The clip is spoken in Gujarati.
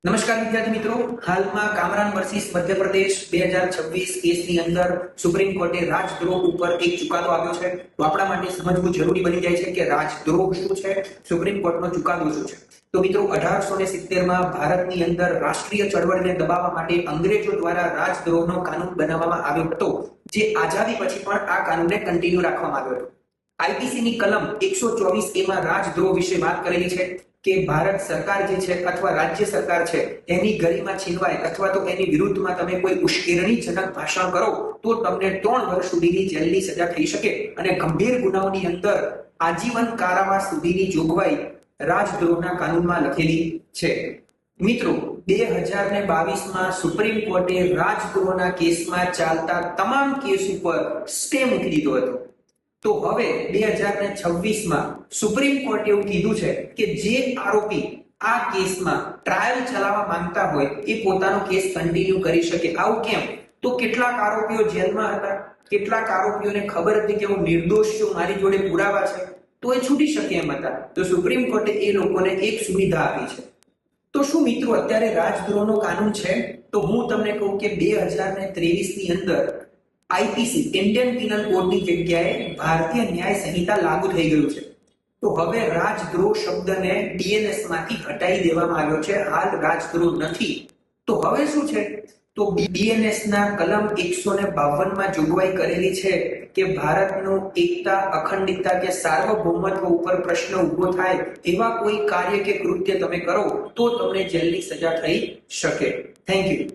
નમસ્કાર વિદ્યાર્થી મિત્રો, હાલમાં કામરાન વર્સિસ મધ્યપ્રદેશ 2026 કેસની અંદર સુપ્રીમ કોર્ટે રાજદ્રોહ ઉપર એક ચુકાદો આપ્યો છે. તો આપણા માટે સમજવું જરૂરી બની જાય છે કે રાજદ્રોહ શું છે, સુપ્રીમ કોર્ટનો ચુકાદો શું છે. તો મિત્રો 1870માં ભારતની અંદર રાષ્ટ્રીય ચળવળને દબાવવા માટે અંગ્રેજો દ્વારા રાજદ્રોહનો કાનૂન બનાવવામાં આવ્યો હતો, જે આઝાદી પછી પણ આ કાનૂનને કન્ટિન્યુ રાખવામાં આવ્યો હતો. આઈપીસી ની કલમ 124A માં રાજદ્રોહ વિશે વાત કરેલી છે કે ભારત સરકાર જે છે અથવા રાજ્ય સરકાર છે એની ગરિમા છીનવાય અથવા તો એની વિરુદ્ધમાં તમે કોઈ ઉશ્કેરણીજનક ભાષણ કરો તો તમને 3 વર્ષ સુધીની જેલની સજા થઈ શકે અને ગંભીર ગુનાઓની અંદર આજીવન કારાવાસ સુધીની જોગવાઈ રાજદ્રોહના કાનૂનમાં લખેલી છે. મિત્રો 2022માં સુપ્રીમ કોર્ટે રાજદ્રોહના કેસમાં ચાલતા તમામ કેસ ઉપર સ્ટે મૂકી દીધો હતો. તો હવે 2026માં સુપ્રીમ કોર્ટે એવું કીધું છે કે જે આરોપી આ કેસમાં ટ્રાયલ ચલાવવા માંગતા હોય એ પોતાનો કેસ કન્ટિન્યુ કરી શકે. આવું કેમ? તો કેટલાક આરોપીઓ જેલમાં હતા, કેટલાક આરોપીઓને ખબર હતી કે હું નિર્દોષ છું, મારી જોડે પુરાવા છે, તો એ છૂટી શકે એમ હતા. તો સુપ્રીમ કોર્ટે એ લોકોને એક સુવિધા આપી છે. તો શું મિત્રો અત્યારે રાજદ્રોહનો કાનૂન છે? તો હું તમને કહું કે 2023ની અંદર આઈપીસી ઇન્ડિયન પિનલ કોડની જગ્યાએ ભારતીય ન્યાય સંહિતા લાગુ થઈ ગયું છે. તો હવે રાજદ્રોહ શબ્દને બીએનએસ માંથી હટાવી દેવામાં આવ્યો છે. હાલ રાજદ્રોહ નથી. તો હવે શું છે? તો બીએનએસ ના કલમ 152માં જોગવાઈ કરેલી છે કે ભારતનું એકતા, અખંડિતતા કે સાર્વભૌમત્વ ઉપર પ્રશ્ન ઉભો થાય એવા કોઈ કાર્ય કે કૃત્ય તમે કરો તો તમને જેલની સજા થઈ શકે. Thank you.